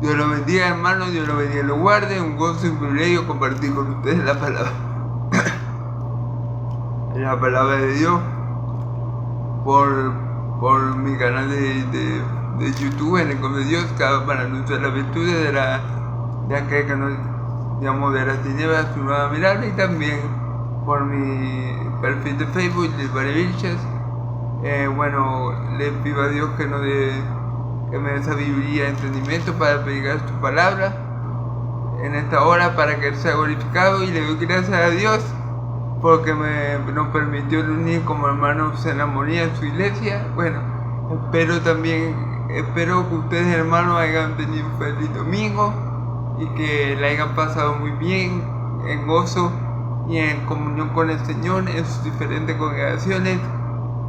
Dios los bendiga, hermanos, Dios los bendiga y los guarde. Un gozo y un privilegio compartir con ustedes la palabra. La palabra de Dios por mi canal de YouTube, en el de Dios, para anunciar las virtudes de aquel que nos llamó de las tinieblas su nueva mirada, y también por mi perfil de Facebook de Barivilches. Bueno, le pido a Dios que me dé sabiduría y entendimiento para predicar su palabra en esta hora, para que Él sea glorificado, y le doy gracias a Dios porque nos permitió reunir como hermanos en armonía en su iglesia. Bueno, espero que ustedes, hermanos, hayan tenido un feliz domingo y que la hayan pasado muy bien, en gozo y en comunión con el Señor en sus diferentes congregaciones.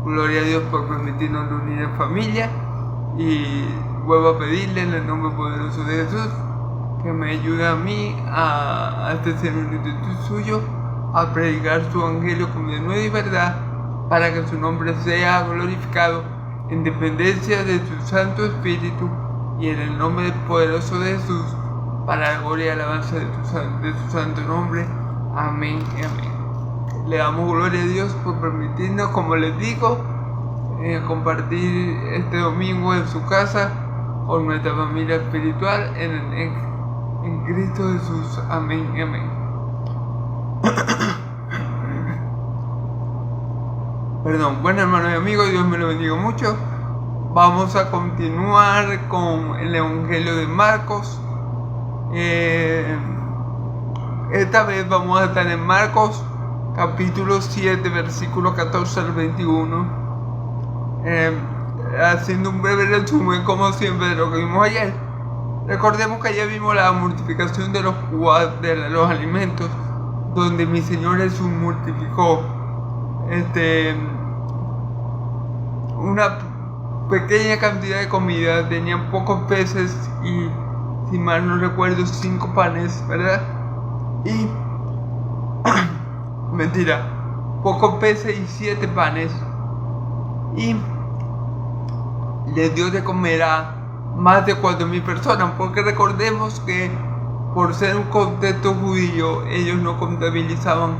Gloria a Dios por permitirnos reunir en familia, y vuelvo a pedirle en el nombre poderoso de Jesús que me ayude a mí a ser un instituto suyo, a predicar su evangelio con denuedo y verdad, para que su nombre sea glorificado en dependencia de su Santo Espíritu, y en el nombre poderoso de Jesús, para la gloria y alabanza de su santo nombre. Amén y amén. Le damos gloria a Dios por permitirnos, como les digo, compartir este domingo en su casa con nuestra familia espiritual en Cristo Jesús. Amén y amén. Perdón. Bueno, hermanos y amigos, Dios me lo bendiga mucho. Vamos a continuar con el Evangelio de Marcos. Esta vez vamos a estar en Marcos capítulo 7, versículo 14 al 21, haciendo un breve resumen, como siempre, de lo que vimos ayer. Recordemos que ayer vimos la multiplicación de los alimentos, donde mi Señor Jesús multiplicó una pequeña cantidad de comida. Tenían pocos peces y, si mal no recuerdo, 5 panes, ¿verdad? Y mentira, pocos peces y 7 panes, y les dio de comer a más de 4,000 personas, porque recordemos que por ser un contexto judío, ellos no contabilizaban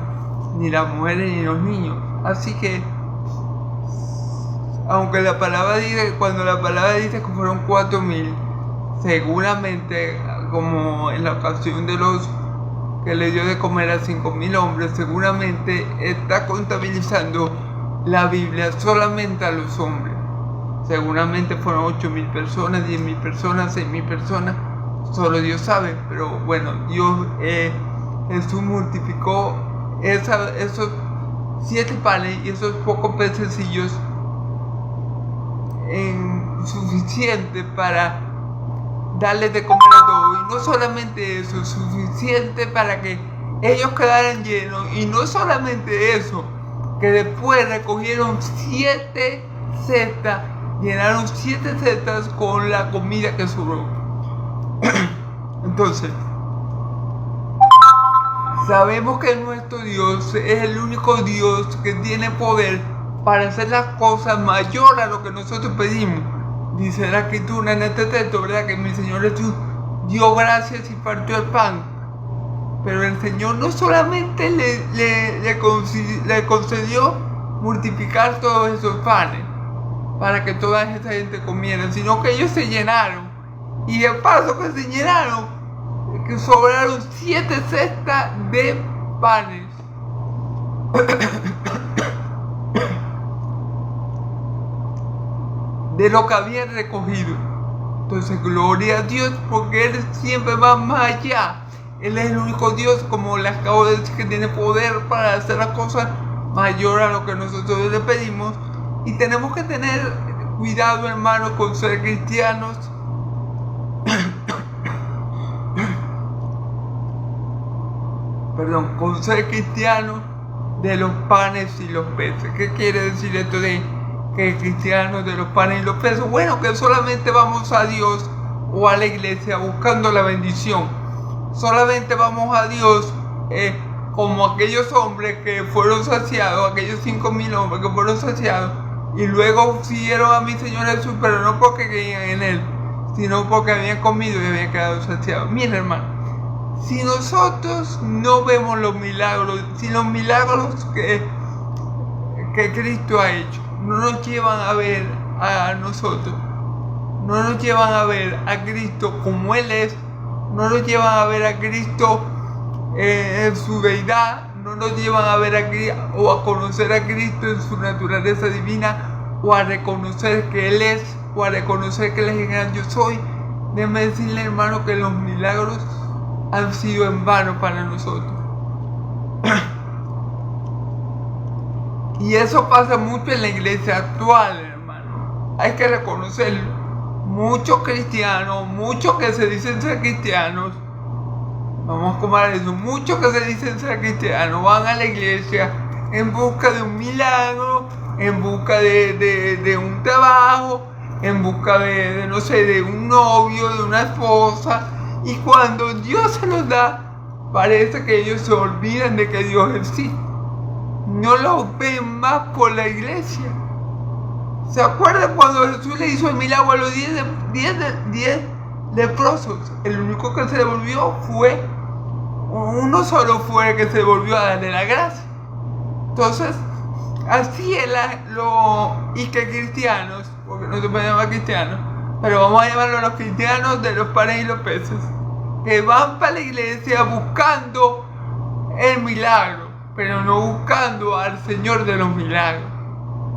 ni las mujeres ni los niños. Así que, aunque la palabra dice, cuando la palabra dice que fueron 4,000, seguramente, como en la ocasión de los que le dio de comer a 5,000 hombres, seguramente está contabilizando la Biblia solamente a los hombres. Seguramente fueron 8,000 personas, 10,000 personas, 6,000 personas, solo Dios sabe. Pero bueno, Jesús multiplicó esos 7 panes y esos pocos pececillos en suficiente para darles de comer a todos. Y no solamente eso, suficiente para que ellos quedaran llenos. Y no solamente eso, que después recogieron 7 cestas, llenaron 7 cestas con la comida que sobró. Entonces, sabemos que nuestro Dios es el único Dios que tiene poder para hacer las cosas mayor a lo que nosotros pedimos. Dice la escritura en este texto, ¿verdad?, que mi Señor Jesús dio gracias y partió el pan. Pero el Señor no solamente le concedió multiplicar todos esos panes para que toda esa gente comiera, sino que ellos se llenaron. Y de paso que se llenaron, que sobraron 7 cestas de panes. De lo que habían recogido. Entonces, gloria a Dios, porque Él siempre va más allá. Él es el único Dios, como les acabo de decir, que tiene poder para hacer las cosas mayor a lo que nosotros le pedimos. Y tenemos que tener cuidado, hermanos, con ser cristianos con ser cristianos de los panes y los peces. ¿Qué quiere decir esto de que cristianos de los panes y los peces? Bueno, que solamente vamos a Dios o a la iglesia buscando la bendición. Solamente vamos a Dios como aquellos hombres que fueron saciados, aquellos 5,000 hombres que fueron saciados y luego siguieron a mi Señor Jesús, pero no porque creían en Él, sino porque habían comido y habían quedado saciados. Mira, hermano, si nosotros no vemos los milagros, si los milagros que Cristo ha hecho no nos llevan a ver a nosotros, no nos llevan a ver a Cristo como Él es, no nos llevan a ver a Cristo en su deidad, no nos llevan a ver a Cristo o a conocer a Cristo en su naturaleza divina, o a reconocer que Él es, o a reconocer que Él es el gran yo soy. Déjeme decirle, hermano, que los milagros han sido en vano para nosotros. Y eso pasa mucho en la iglesia actual, hermano. Hay que reconocerlo. Muchos cristianos, muchos que se dicen ser cristianos, vamos a comer eso, muchos que se dicen ser cristianos van a la iglesia en busca de un milagro, en busca de un trabajo, en busca de, no sé, de un novio, de una esposa, y cuando Dios se los da, parece que ellos se olvidan de que Dios existe. No los ven más por la iglesia. ¿Se acuerdan cuando Jesús le hizo el milagro a los 10 leprosos? El único que se devolvió fue, uno solo fue el que se devolvió a darle la gracia. Entonces, así es y que cristianos, porque no se puede llamar cristianos, pero vamos a llamarlo a los cristianos de los panes y los peces, que van para la iglesia buscando el milagro, pero no buscando al Señor de los milagros.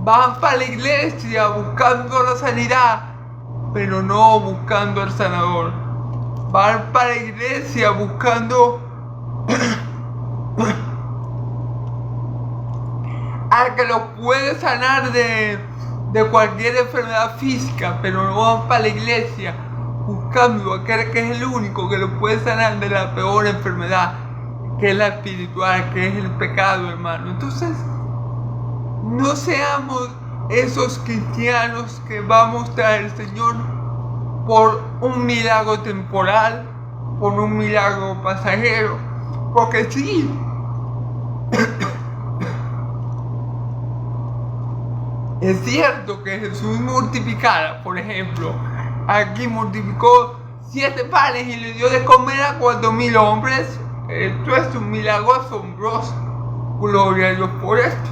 Van para la iglesia buscando la sanidad, pero no buscando al sanador. Van para la iglesia buscando al que los puede sanar de cualquier enfermedad física, pero no van para la iglesia buscando a aquel que es el único que los puede sanar de la peor enfermedad, que es la espiritual, que es el pecado, hermano. Entonces, no seamos esos cristianos que va a mostrar el Señor por un milagro temporal, por un milagro pasajero, porque sí, es cierto que Jesús multiplicara, por ejemplo, aquí multiplicó 7 panes y le dio de comer a 4,000 hombres. Esto es un milagro asombroso, gloria a Dios por esto.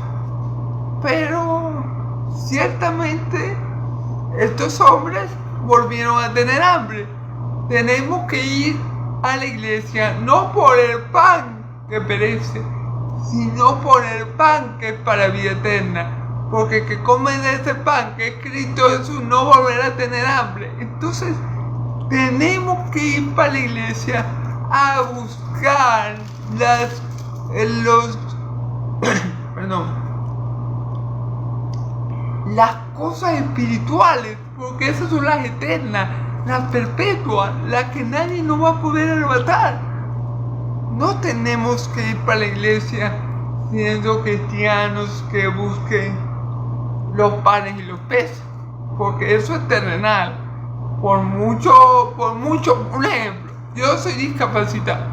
Pero ciertamente estos hombres volvieron a tener hambre. Tenemos que ir a la iglesia no por el pan que perece, sino por el pan que es para vida eterna. Porque el que come de ese pan que es Cristo Jesús no volverá a tener hambre. Entonces tenemos que ir para la iglesia a buscar las cosas espirituales, porque esas son las eternas, las perpetuas, las que nadie nos va a poder arrebatar. No tenemos que ir para la iglesia siendo cristianos que busquen los panes y los peces, porque eso es terrenal. Por mucho, un ejemplo, yo soy discapacitado.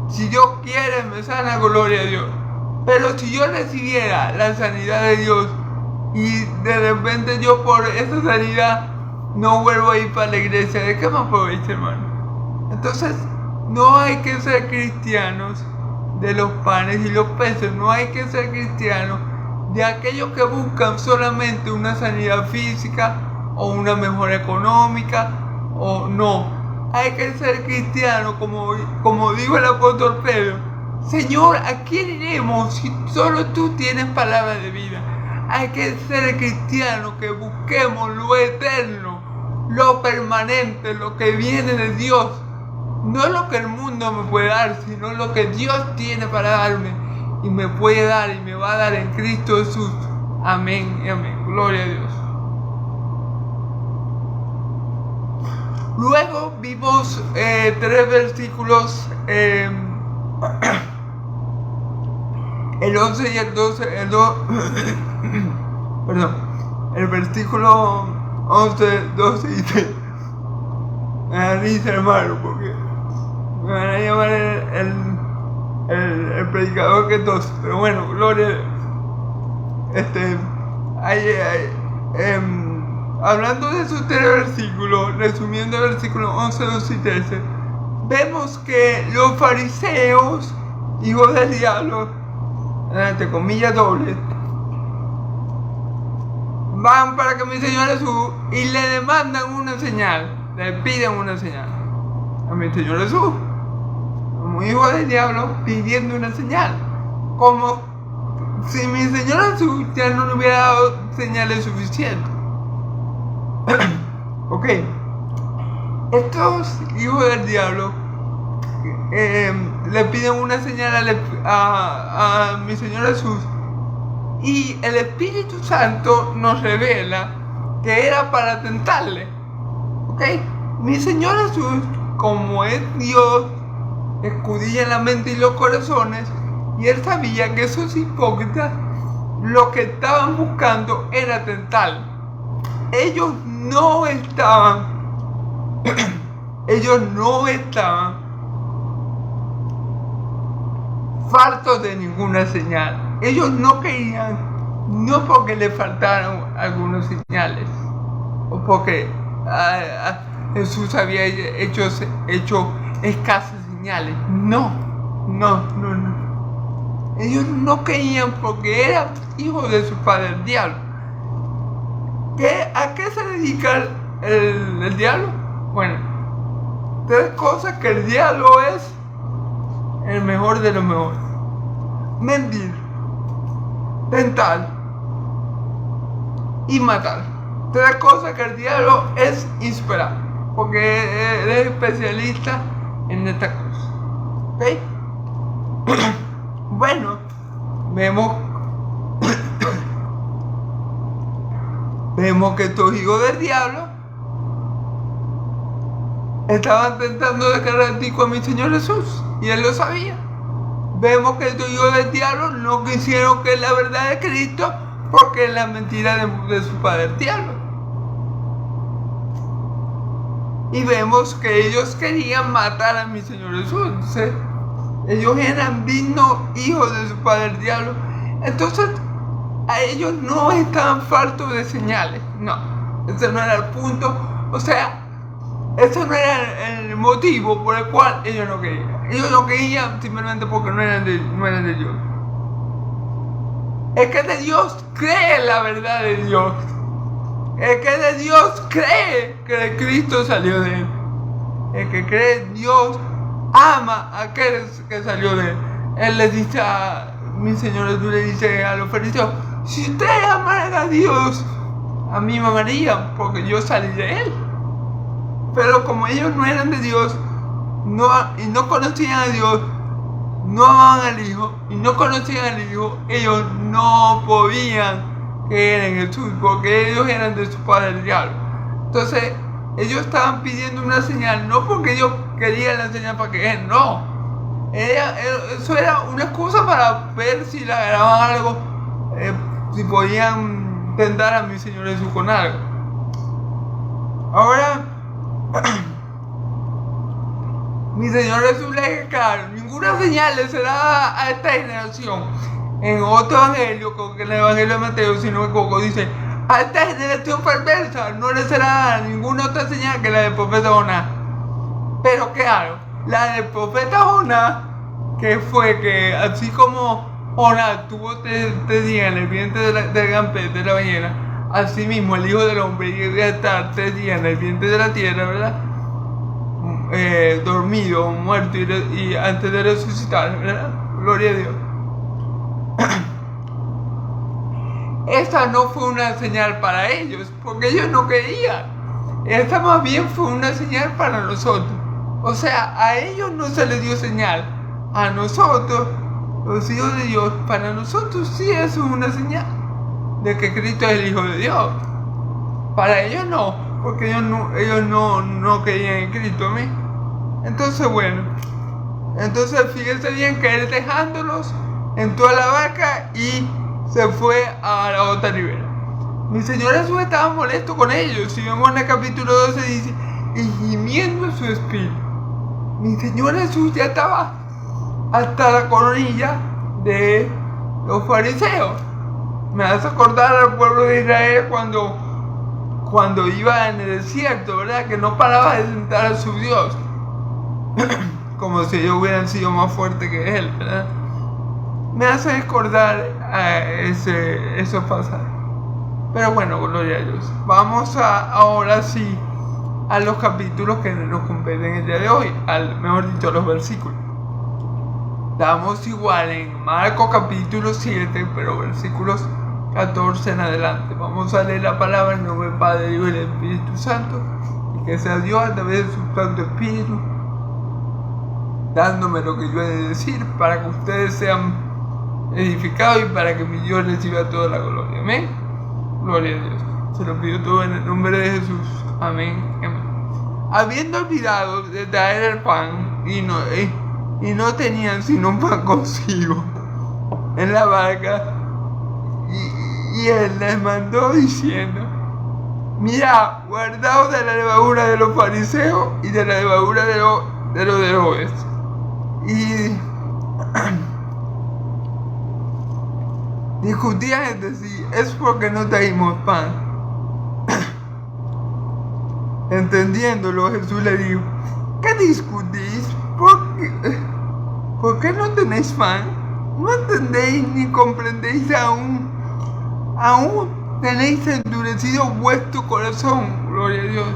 Si Dios quiere me sana, gloria a Dios. Pero si yo recibiera la sanidad de Dios y de repente yo por esa sanidad no vuelvo a ir para la iglesia, ¿de qué me aprovecho, hermano? Entonces, no hay que ser cristianos de los panes y los peces, no hay que ser cristianos de aquellos que buscan solamente una sanidad física o una mejora económica, o no. Hay que ser cristiano, como dijo el apóstol Pedro: Señor, ¿a quién iremos si solo tú tienes palabra de vida? Hay que ser cristiano, que busquemos lo eterno, lo permanente, lo que viene de Dios. No lo que el mundo me puede dar, sino lo que Dios tiene para darme, y me puede dar y me va a dar en Cristo Jesús. Amén y amén. Gloria a Dios. Luego vimos 3 versículos, el 11 y el 12, el versículo 11, 12 y 13. Me da risa, hermano, porque me van a llamar el predicador que tos. Pero bueno, gloria. hablando de esos tres versículos, resumiendo el versículo 11, 12 y 13, vemos que los fariseos, hijos del diablo, entre comillas dobles, van para que mi Señor Jesús y le demandan una señal, le piden una señal a mi Señor Jesús, como hijo del diablo pidiendo una señal, como si mi Señor Jesús ya no le hubiera dado señales suficientes. Ok, estos hijos del diablo le piden una señal a mi Señor Jesús, y el Espíritu Santo nos revela que era para tentarle. Ok, mi Señor Jesús, como es Dios, escudilla la mente y los corazones, y él sabía que esos hipócritas lo que estaban buscando era tentarle. Ellos no estaban faltos de ninguna señal. Ellos no querían, no porque le faltaran algunas señales, o porque Jesús había hecho escasas señales. No. Ellos no querían porque eran hijos de su padre el diablo. ¿A qué se dedica el diablo? Bueno, tres cosas que el diablo es el mejor de los mejores: mentir, tentar y matar. Tres cosas que el diablo es insuperable, porque él es especialista en estas cosas. ¿Ok? Bueno, vemos que estos hijos del diablo estaban tentando descargar a mi Señor Jesús, y él lo sabía. Vemos que estos hijos del diablo no quisieron que la verdad de Cristo, porque es la mentira de su padre el diablo. Y vemos que ellos querían matar a mi Señor Jesús. Entonces, ellos eran dignos hijos de su padre el diablo. Entonces, a ellos no estaban faltos de señales. No, ese no era el punto. O sea, ese no era el motivo por el cual ellos no querían. Ellos no querían simplemente porque no eran de Dios. El que de Dios cree la verdad de Dios. El que de Dios cree que el Cristo salió de él. El que cree en Dios ama a aquel que salió de él. Él les dice a mi Señor Jesús, le dice a los fariseos: si ustedes amaran a Dios, a mí me amarían, porque yo salí de él. Pero como ellos no eran de Dios, y no conocían a Dios, no amaban al Hijo, y no conocían al Hijo, ellos no podían creer en Jesús, porque ellos eran de su padre el diablo. Entonces, ellos estaban pidiendo una señal, no porque ellos querían la señal para creer, no. Eso era una excusa para ver si le agarraban algo, si podían tentar a mi Señor Jesús con algo. Ahora, mi Señor Jesús le dice claro: ninguna señal le será a esta generación. En otro evangelio, como que en el evangelio de Mateo, si no me equivoco, dice: a esta generación perversa no le será ninguna otra señal que la del profeta Jonás. Pero claro, la del profeta Jonás, que fue que así como Jonás tuvo 3 días en el vientre del gran pez de la ballena, así mismo el Hijo del Hombre iba a estar 3 días en el vientre de la tierra, ¿verdad? Dormido, muerto y antes de resucitar, ¿verdad? Gloria a Dios. Esta no fue una señal para ellos, porque ellos no querían. Esta más bien fue una señal para nosotros. O sea, a ellos no se les dio señal. A nosotros, los hijos de Dios, para nosotros sí es una señal de que Cristo es el Hijo de Dios. Para ellos no, porque ellos no creían en Cristo. ¿sí? Entonces, bueno, fíjense bien que él, dejándolos, entró a la barca y se fue a la otra ribera. Mi Señor Jesús estaba molesto con ellos. Si vemos en el capítulo 12, dice: y gimiendo en su espíritu. Mi Señor Jesús ya estaba hasta la coronilla de los fariseos. Me hace acordar al pueblo de Israel cuando cuando iba en el desierto, ¿verdad? Que no paraba de tentar a su Dios. Como si ellos hubieran sido más fuertes que él, ¿verdad? Me hace recordar a esos pasajes. Pero bueno, gloria a Dios. Vamos ahora sí a los capítulos que nos competen el día de hoy, mejor dicho, a los versículos. Estamos igual en Marcos capítulo 7, pero versículos 14 en adelante. Vamos a leer la palabra en nombre del Padre, Hijo y del Espíritu Santo, y que sea Dios a través de su Santo Espíritu dándome lo que yo he de decir para que ustedes sean edificados y para que mi Dios reciba toda la gloria. Amén. Gloria a Dios. Se lo pido todo en el nombre de Jesús. Amén. Amén. Habiendo olvidado de traer el pan y no tenían sino un pan consigo en la barca, y él les mandó diciendo: mirad, guardaos de la levadura de los fariseos y de la levadura de los Herodes. Y discutían entre sí: es porque no traímos pan. Entendiéndolo, Jesús le dijo: ¿qué discutís? ¿Por qué no tenéis pan? ¿No entendéis ni comprendéis aún? ¿Aún tenéis endurecido vuestro corazón? Gloria a Dios.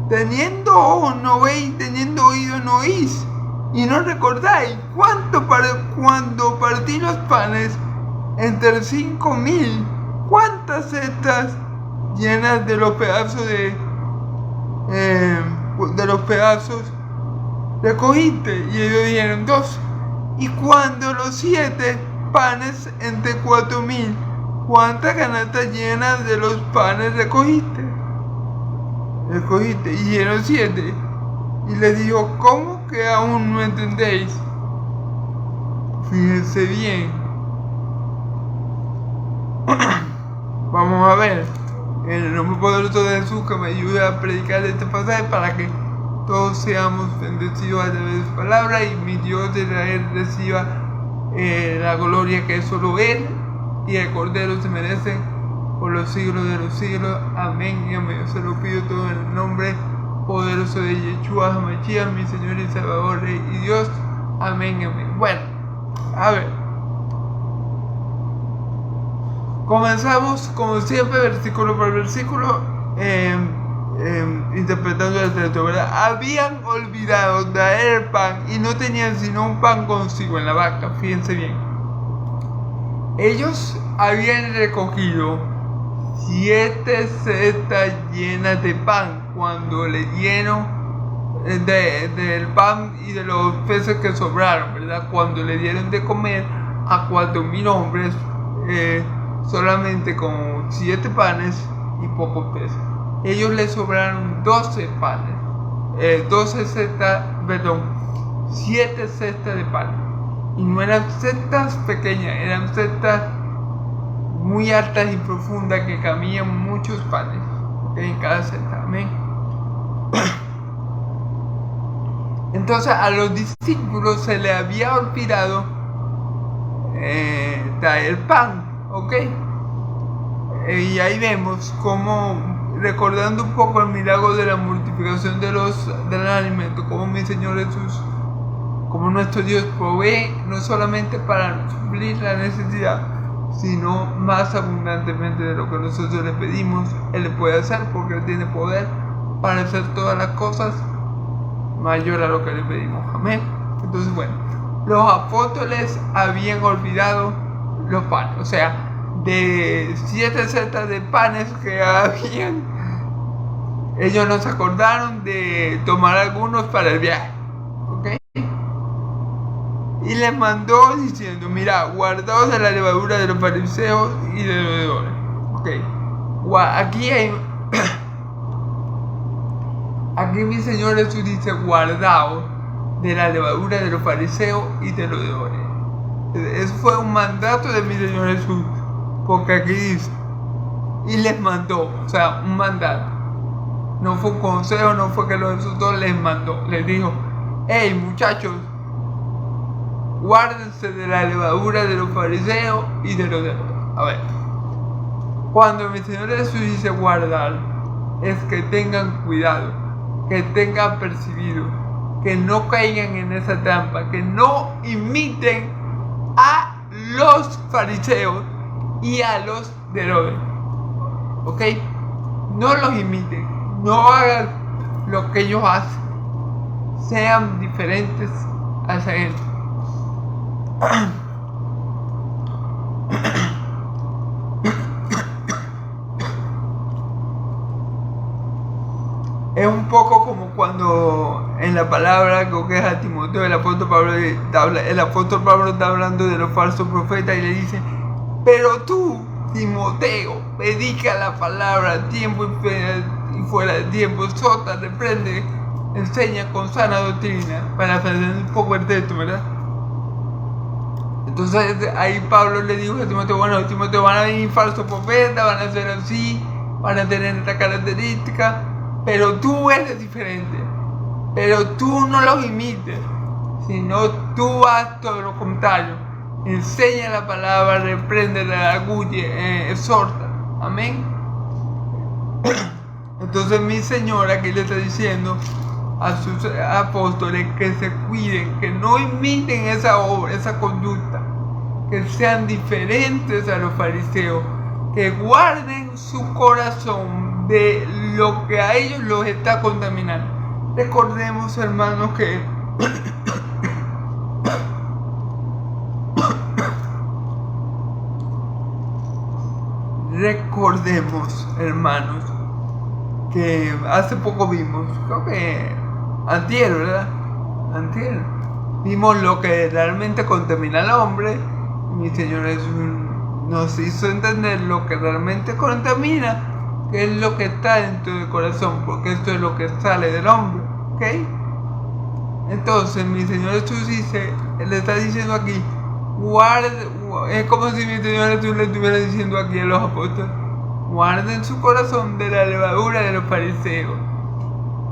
Teniendo ojos no veis, teniendo oídos no oís. Y no recordáis cuando partí los panes entre 5,000, cuántas cestas llenas de los pedazos recogiste. Y ellos dijeron: 2. Y cuando los 7 panes entre 4,000, ¿cuántas canastas llenas de los panes recogiste? Y dijeron: 7. Y les dijo: ¿cómo que aún no entendéis? Fíjense bien. Vamos a ver, en el nombre poderoso de Jesús, que me ayude a predicar este pasaje para que todos seamos bendecidos a través de su palabra y mi Dios de Israel reciba la gloria que solo Él y el Cordero se merecen por los siglos de los siglos. Amén y amén. Yo se lo pido todo en el nombre poderoso de Yeshua HaMashiach, mi Señor y Salvador, Rey y Dios. Amén y amén. Bueno, a ver, comenzamos como siempre versículo por versículo, interpretando el texto, ¿verdad? Habían olvidado traer el pan y no tenían sino un pan consigo en la barca. Fíjense bien, ellos habían recogido 7 cestas llenas de pan cuando le dieron del pan y de los peces que sobraron, ¿verdad? Cuando le dieron de comer a 4,000 hombres, solamente con 7 panes y pocos peces. Ellos le sobraron 12 panes, 7 cestas de pan. Y no eran cestas pequeñas, eran cestas muy altas y profundas que cabían muchos panes en cada cesta. Amén. Entonces a los discípulos se les había olvidado traer pan, ¿ok? Y ahí vemos como, recordando un poco el milagro de la multiplicación del alimento, como mi Señor Jesús, como nuestro Dios provee no solamente para suplir la necesidad, sino más abundantemente de lo que nosotros le pedimos. Él le puede hacer porque Él tiene poder para hacer todas las cosas mayor a lo que le pedimos. Amén. Entonces, bueno, los apóstoles habían olvidado los panes, o sea, de 7 cestas de panes que habían, ellos no se acordaron de tomar algunos para el viaje, ¿ok? Y les mandó diciendo: mira, guardaos de la levadura de los fariseos y de los deudores. ¿Ok? Aquí mi Señor Jesús dice: guardaos de la levadura de los fariseos y de los deudores. Eso fue un mandato de mi Señor Jesús, porque aquí dice: y les mandó, o sea, un mandato. No fue un consejo, no fue que los exhortó, les mandó. Les dijo: hey muchachos, guárdense de la levadura de los fariseos y de los deudores. A ver, cuando mi Señor Jesús dice guardar, es que tengan cuidado, que tengan percibido, que no caigan en esa trampa, que no imiten a los fariseos y a los de Herodes. ¿Ok? No los imiten, no hagan lo que ellos hacen, sean diferentes a esa gente. Es un poco como cuando en la palabra, creo que es a Timoteo, el apóstol Pablo está hablando de los falsos profetas y le dice: pero tú, Timoteo, predica la palabra a tiempo y fuera de tiempo, exhorta, reprende, enseña con sana doctrina, para hacer un poco el texto, ¿verdad? Entonces ahí Pablo le dijo a Timoteo: bueno, Timoteo, van a venir falsos profetas, van a ser así, van a tener esta característica, pero tú eres diferente, pero tú no los imites, sino tú haz todo lo contrario, enseña la palabra, reprende, redarguye, exhorta, amén. Entonces mi Señor aquí le está diciendo a sus apóstoles que se cuiden, que no imiten esa obra, esa conducta, que sean diferentes a los fariseos, que guarden su corazón de lo que a ellos los está contaminando. Recordemos, hermanos, que que hace poco vimos, creo que antier, ¿verdad? Antier. Vimos lo que realmente contamina al hombre. Mi Señor nos hizo entender lo que realmente contamina, que es lo que está dentro del corazón, porque esto es lo que sale del hombre, ¿ok? Entonces mi Señor Jesús le está diciendo aquí, es como si mi Señor Jesús le estuviera diciendo aquí a los apóstoles: guarden su corazón de la levadura de los fariseos.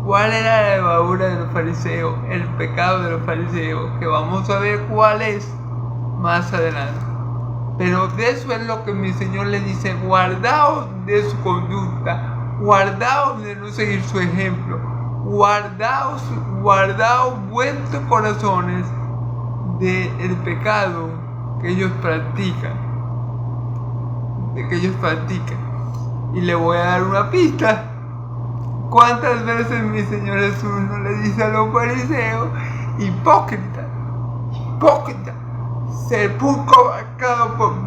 ¿Cuál era la levadura de los fariseos? El pecado de los fariseos, que vamos a ver cuál es más adelante. Pero de eso es lo que mi Señor le dice: guardaos de su conducta, guardaos de no seguir su ejemplo, guardaos vuestros corazones del pecado que ellos practican, Y le voy a dar una pista. ¿Cuántas veces mi Señor Jesús no le dice a los fariseos: hipócrita, sepulcro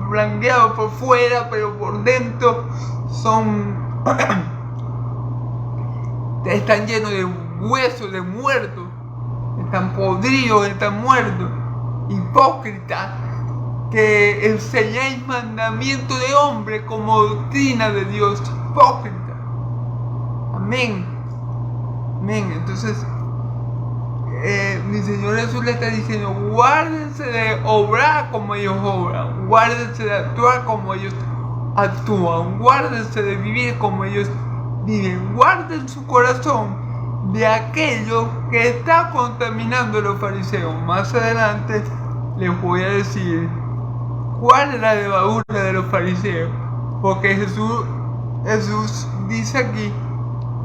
blanqueado por fuera, pero por dentro están llenos de huesos, de muertos, están podridos, están muertos? Hipócrita, que enseñáis mandamiento de hombre como doctrina de Dios. Hipócrita. Amén. Entonces mi Señor Jesús le está diciendo: guárdense de obrar como ellos obran, guárdense de actuar como ellos actúan, guárdense de vivir como ellos viven, guarden su corazón de aquello que está contaminando a los fariseos. Más adelante les voy a decir cuál es la levadura de los fariseos, porque Jesús dice aquí: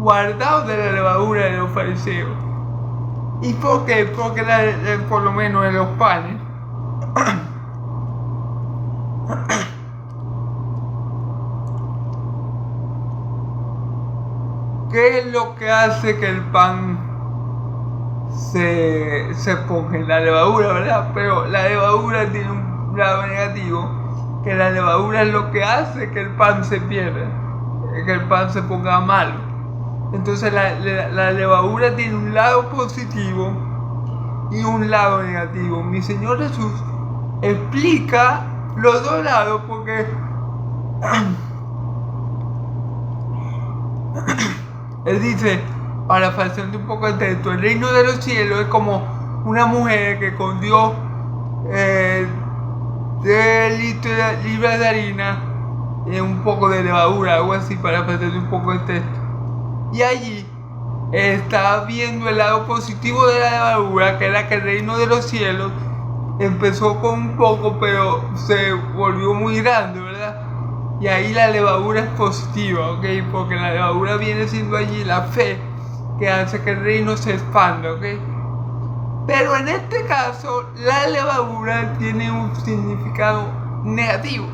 guardaos de la levadura de los fariseos. ¿Y por qué? Porque por lo menos en los panes ¿qué es lo que hace que el pan se esponje? La levadura, ¿verdad? Pero la levadura tiene un lado negativo, que la levadura es lo que hace que el pan se pierda, que el pan se ponga malo. Entonces la levadura tiene un lado positivo y un lado negativo. Mi Señor Jesús explica los dos lados, porque Él dice, parafraseando un poco el texto: el reino de los cielos es como una mujer que con Dios 3 libras de harina y un poco de levadura, algo así, parafraseando un poco el texto. Y allí está viendo el lado positivo de la levadura, que era que el reino de los cielos empezó con un poco, pero se volvió muy grande, ¿verdad? Y ahí la levadura es positiva, ¿ok? Porque la levadura viene siendo allí la fe que hace que el reino se expanda, ¿ok? Pero en este caso, la levadura tiene un significado negativo.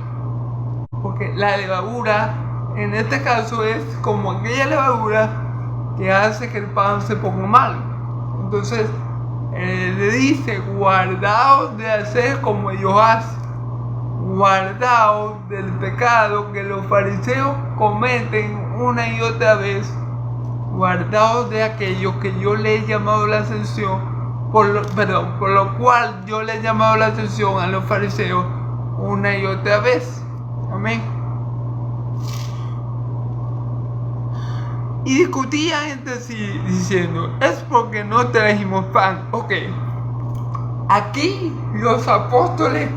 Porque la levadura, en este caso, es como aquella levadura que hace que el pan se ponga mal. Entonces, le dice, guardaos de hacer como ellos hacen. Guardaos del pecado que los fariseos cometen una y otra vez. Guardaos de aquello que yo le he llamado la atención, por lo cual yo le he llamado la atención a los fariseos una y otra vez. Amén. Y discutían entre sí diciendo, es porque no trajimos pan. Ok, aquí los apóstoles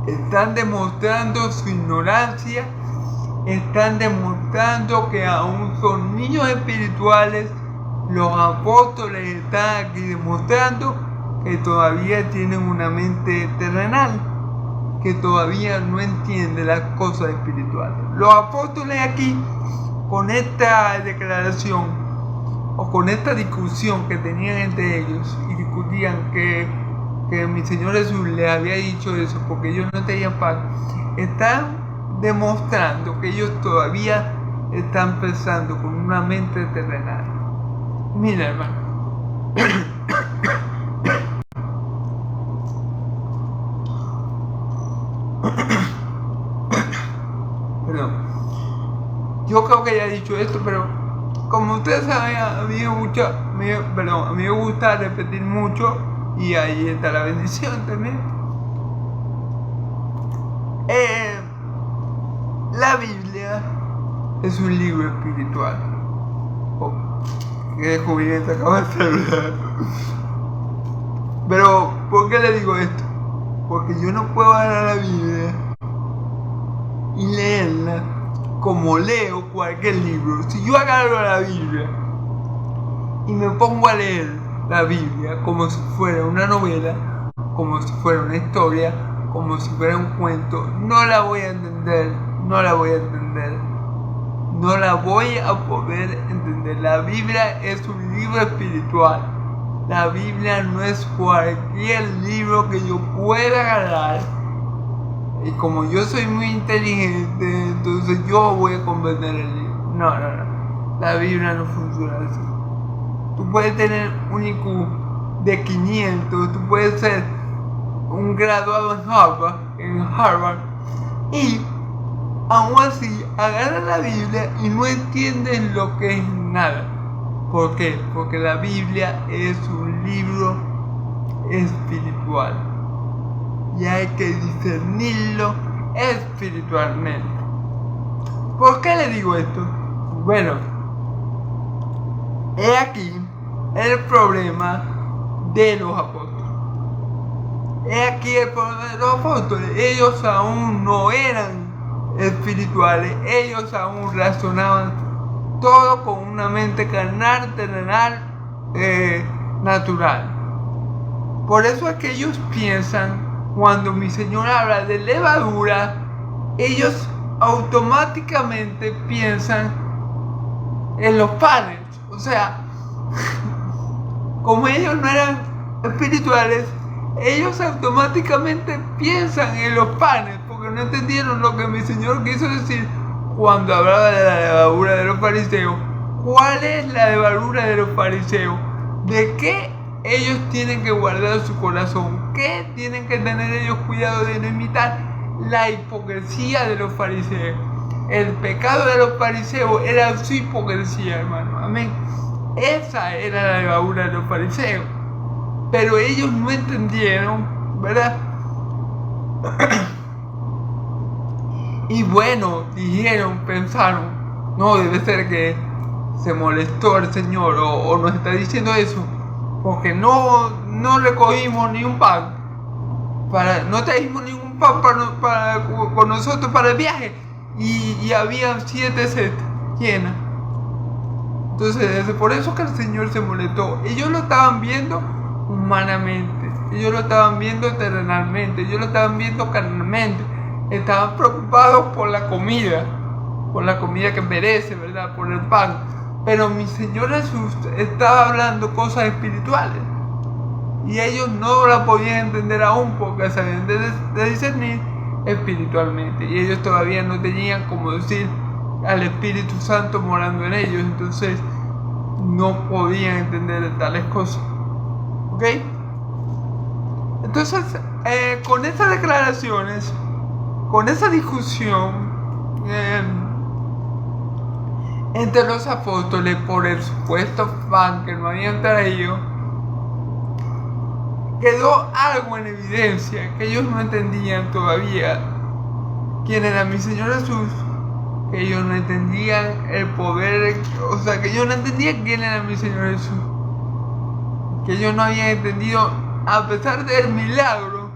están demostrando su ignorancia, están demostrando que aún son niños espirituales. Los apóstoles están aquí demostrando que todavía tienen una mente terrenal, que todavía no entiende las cosas espirituales. Los apóstoles aquí, con esta declaración o con esta discusión que tenían entre ellos y discutían que mi Señor Jesús les había dicho eso porque ellos no tenían pan, están demostrando que ellos todavía están pensando con una mente terrenal. Mira, hermano. Perdón. Yo creo que ya he dicho esto, pero como ustedes saben, a mí me gusta repetir mucho y ahí está la bendición también. La Biblia es un libro espiritual. Qué descubrimiento acabo de hacer. Pero, ¿por qué le digo esto? Porque yo no puedo agarrar la Biblia y leerla como leo cualquier libro. Si yo agarro la Biblia y me pongo a leer la Biblia como si fuera una novela, como si fuera una historia, como si fuera un cuento, no la voy a entender, no la voy a poder entender. La Biblia es un libro espiritual. La Biblia no es cualquier libro que yo pueda agarrar. Y como yo soy muy inteligente, entonces yo voy a comprender el libro. No. La Biblia no funciona así. Tú puedes tener un IQ de 500, tú puedes ser un graduado en Harvard y aún así agarras la Biblia y no entiendes lo que es nada. ¿Por qué? Porque la Biblia es un libro espiritual y hay que discernirlo espiritualmente. ¿Por qué le digo esto? Bueno, he aquí el problema de los apóstoles. He aquí el problema de los apóstoles. Ellos aún no eran espirituales, ellos aún razonaban todo con una mente carnal, terrenal, natural. Por eso es que ellos piensan, cuando mi Señor habla de levadura, ellos automáticamente piensan en los panes. O sea, como ellos no eran espirituales, ellos automáticamente piensan en los panes, porque no entendieron lo que mi Señor quiso decir cuando hablaba de la levadura de los fariseos. ¿Cuál es la levadura de los fariseos? ¿De qué ellos tienen que guardar su corazón? ¿Qué tienen que tener ellos cuidado de no imitar? La hipocresía de los fariseos. El pecado de los fariseos era su hipocresía, hermano. Amén. Esa era la levadura de los fariseos. Pero ellos no entendieron, ¿verdad? Y bueno, pensaron, no, debe ser que se molestó el Señor o nos está diciendo eso, porque no recogimos ni un pan, no trajimos ningún pan con nosotros para el viaje y había 7 setas llenas. Entonces, por eso que el Señor se molestó. Ellos lo estaban viendo humanamente. ellos lo estaban viendo terrenalmente, ellos lo estaban viendo carnalmente, estaban preocupados por la comida que merece, ¿verdad? Por el pan. Pero mi Señor Jesús estaba hablando cosas espirituales y ellos no la podían entender aún porque sabían de discernir espiritualmente y ellos todavía no tenían, como decir, al Espíritu Santo morando en ellos, entonces no podían entender tales cosas. ¿Ok? Entonces, con esas declaraciones, con esa discusión entre los apóstoles por el supuesto pan que no habían traído, quedó algo en evidencia, que ellos no entendían todavía quién era mi Señor Jesús, que ellos no entendían el poder, o sea, que ellos no entendían quién era mi Señor Jesús, que ellos no habían entendido, a pesar del milagro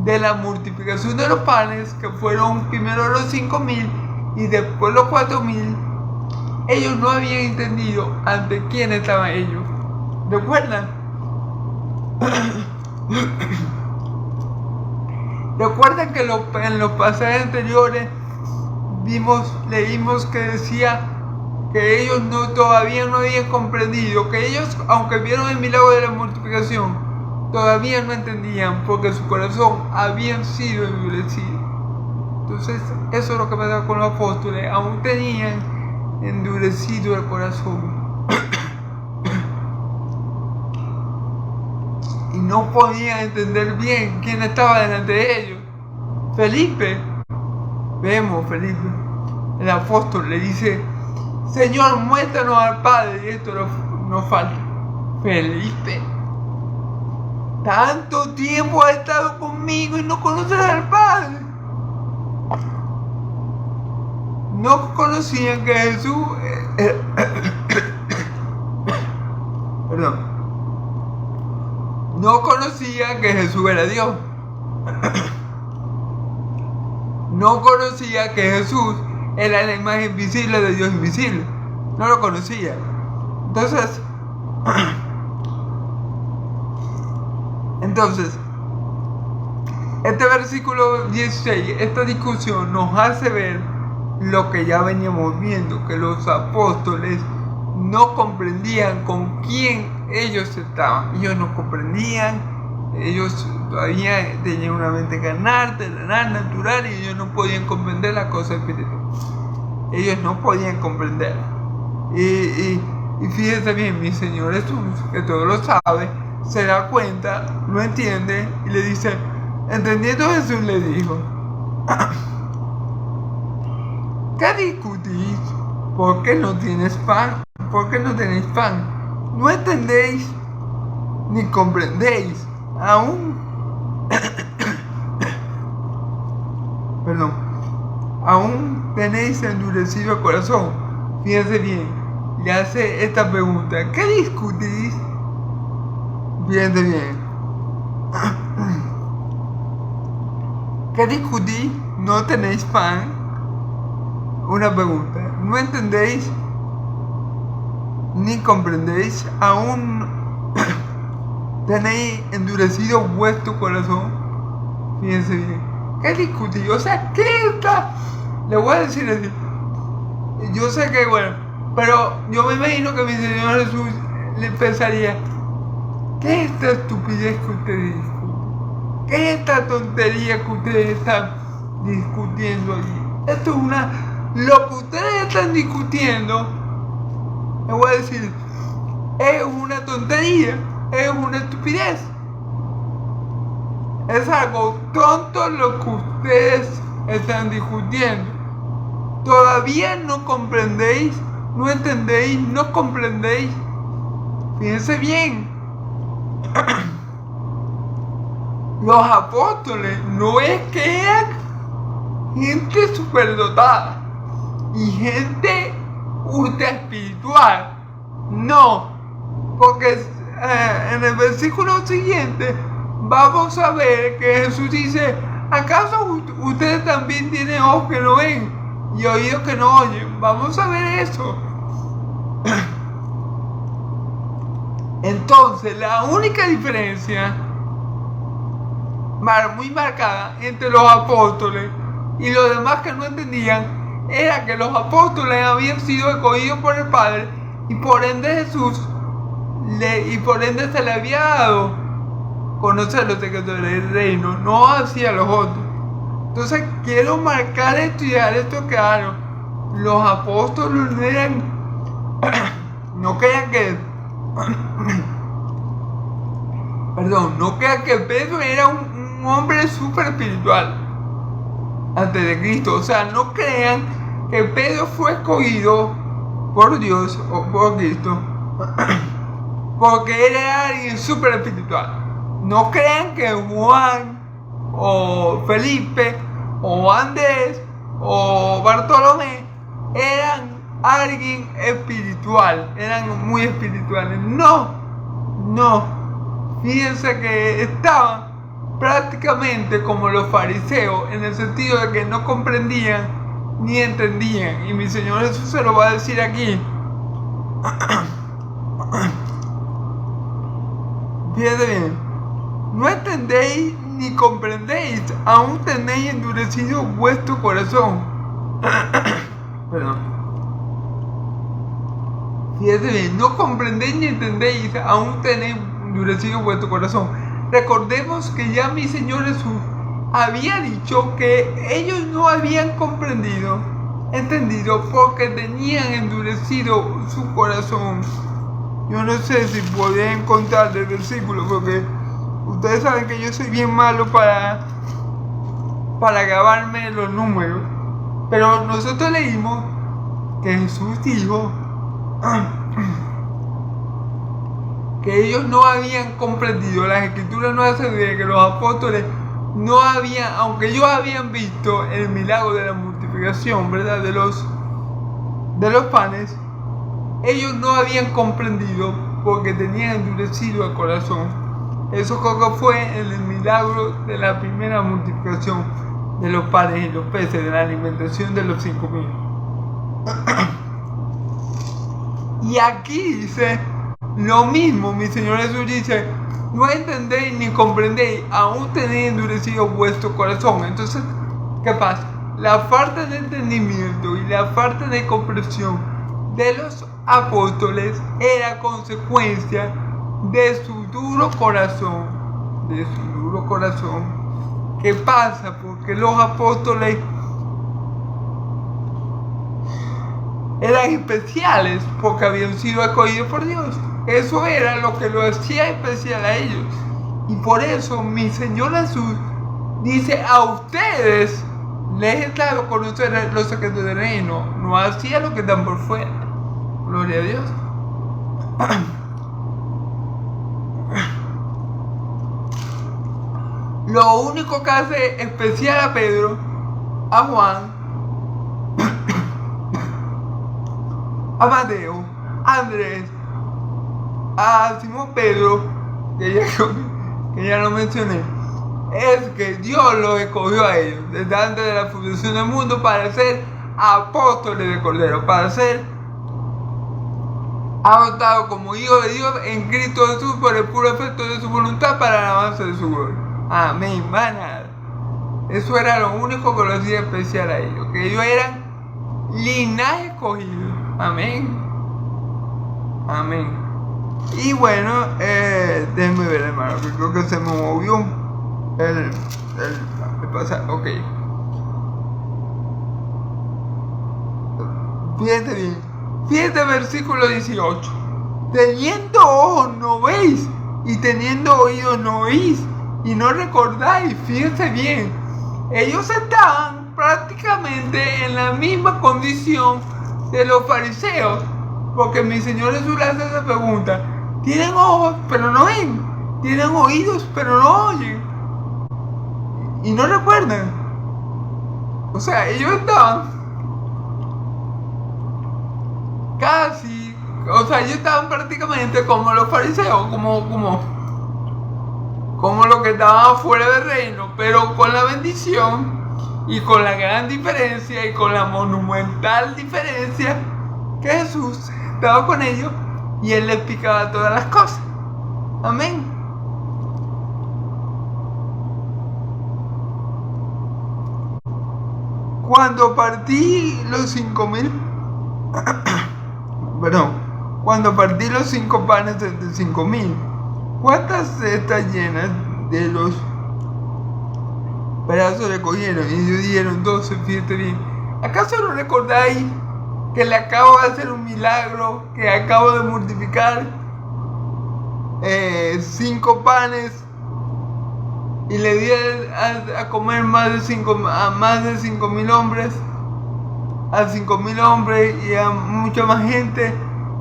de la multiplicación de los panes, que fueron primero los 5,000 y después los 4,000, ellos no habían entendido ante quién estaban ellos. ¿Recuerdan? Recuerdan que en los pasajes anteriores leímos que decía que ellos todavía no habían comprendido, que ellos, aunque vieron el milagro de la multiplicación, todavía no entendían porque su corazón había sido endurecido. Entonces, eso es lo que pasa con los apóstoles, aún tenían endurecido el corazón y no podían entender bien quién estaba delante de ellos. Felipe, el apóstol le dice: Señor, muéstranos al Padre, y esto nos falta. Felipe, tanto tiempo has estado conmigo y no conoces al Padre. No conocían que Jesús no conocían que Jesús era Dios. No conocía que Jesús era la imagen visible de Dios invisible. No lo conocía. Entonces, este versículo 16, esta discusión nos hace ver lo que ya veníamos viendo, que los apóstoles no comprendían con quién ellos estaban. Ellos no comprendían, ellos todavía tenían una mente carnal, terrenal, natural, y ellos no podían comprender la cosa espiritual. Ellos no podían comprender. Y fíjense bien, mi Señor Jesús, que todo lo sabe, se da cuenta, lo entiende y le dice, entendiendo Jesús le dijo: ¿qué discutís? ¿Por qué no tienes pan? ¿Por qué no tenéis pan? ¿No entendéis ni comprendéis? Aún tenéis endurecido el corazón. Fíjense bien, le hace esta pregunta: ¿qué discutís? Fíjense bien. ¿Qué discutís? ¿No tenéis pan? Una pregunta. ¿No entendéis ni comprendéis? ¿Aún tenéis endurecido vuestro corazón? Fíjense bien. ¿Qué discutís? O sea, ¿qué está? Le voy a decir así. Yo sé que, bueno, pero yo me imagino que mi Señor Jesús le pensaría: ¿qué es esta estupidez que ustedes discuten? ¿Qué es esta tontería que ustedes están discutiendo allí? Esto es lo que ustedes están discutiendo, le voy a decir, es una tontería, es una estupidez. Es algo tonto lo que ustedes están discutiendo. Todavía no comprendéis, no entendéis, no comprendéis. Fíjense bien. Los apóstoles no es que eran gente superdotada y gente ultra espiritual. No, porque en el versículo siguiente vamos a ver que Jesús dice: ¿acaso ustedes también tienen ojos que no ven y oídos que no oyen? Vamos a ver eso. Entonces, la única diferencia muy marcada entre los apóstoles y los demás que no entendían era que los apóstoles habían sido escogidos por el Padre y por ende se le había dado conocer los secretos del reino, no hacia los otros. Entonces quiero marcar esto y dejar esto claro. Los apóstoles no eran, no crean que Pedro era un hombre súper espiritual antes de Cristo. O sea, no crean que Pedro fue escogido por Dios o por Cristo porque él era alguien súper espiritual. No crean que Juan o Felipe o Andrés o Bartolomé eran alguien espiritual, eran muy espirituales. No. Fíjense que estaban prácticamente como los fariseos, en el sentido de que no comprendían ni entendían. Y mi Señor Jesús se lo va a decir aquí. Fíjense bien. No entendéis ni comprendéis, aún tenéis endurecido vuestro corazón. Perdón. Fíjense bien, no comprendéis ni entendéis, aún tenéis endurecido vuestro corazón. Recordemos que ya mi Señor Jesús había dicho que ellos no habían entendido porque tenían endurecido su corazón. Yo no sé si podía encontrar el versículo porque ustedes saben que yo soy bien malo para grabarme los números. Pero nosotros leímos que Jesús dijo que ellos no habían comprendido, las escrituras no hacen de que los apóstoles no habían, aunque ellos habían visto el milagro de la multiplicación, ¿verdad? De los panes, ellos no habían comprendido porque tenían endurecido el corazón. Eso creo que fue el milagro de la primera multiplicación de los panes y los peces, de la alimentación de los 5,000. Y aquí dice lo mismo, mi Señor Jesús dice, no entendéis ni comprendéis, aún tenéis endurecido vuestro corazón. Entonces, ¿qué pasa? La falta de entendimiento y la falta de comprensión de los apóstoles era consecuencia de su duro corazón. ¿Qué pasa? Porque los apóstoles eran especiales porque habían sido escogidos por Dios. Eso era lo que lo hacía especial a ellos. Y por eso mi Señor Jesús dice, a ustedes les he dado a conocer los secretos del reino. No hacía lo que están por fuera. Gloria a Dios. Lo único que hace especial a Pedro, a Juan, a Mateo, a Andrés, a Simón Pedro, que ya lo mencioné, es que Dios los escogió a ellos desde antes de la fundación del mundo para ser apóstoles de Cordero, para ser adoptados como hijos de Dios en Cristo Jesús por el puro efecto de su voluntad para el avance de su gloria. Amén, maná. Eso era lo único que lo hacía especial a ellos, que ellos eran linaje escogido. Amén. Y bueno, déjenme ver, hermano, que creo que se me movió el pasaje. Ok. Fíjate bien. Fíjate versículo 18. Teniendo ojos no veis, y teniendo oídos no oís, y no recordáis. Fíjense bien. Ellos estaban prácticamente en la misma condición de los fariseos, porque mi Señor Jesús le hace esa pregunta. Tienen ojos pero no ven, tienen oídos pero no oyen y no recuerdan. O sea, ellos estaban casi, o sea, ellos estaban prácticamente como los fariseos, como los que estaban afuera del reino, pero con la bendición y con la gran diferencia y con la monumental diferencia que Jesús estaba con ellos y Él les explicaba todas las cosas. Amén. cuando partí los 5.000, perdón, cuando partí los 5 panes entre 5.000, ¿cuántas cestas llenas de los pedazos recogieron? Y ellos dijeron 12, fíjate bien. ¿Acaso no recordáis que le acabo de hacer un milagro, que acabo de multiplicar 5 panes y le di a comer a más de 5.000 hombres, a 5.000 hombres y a mucha más gente,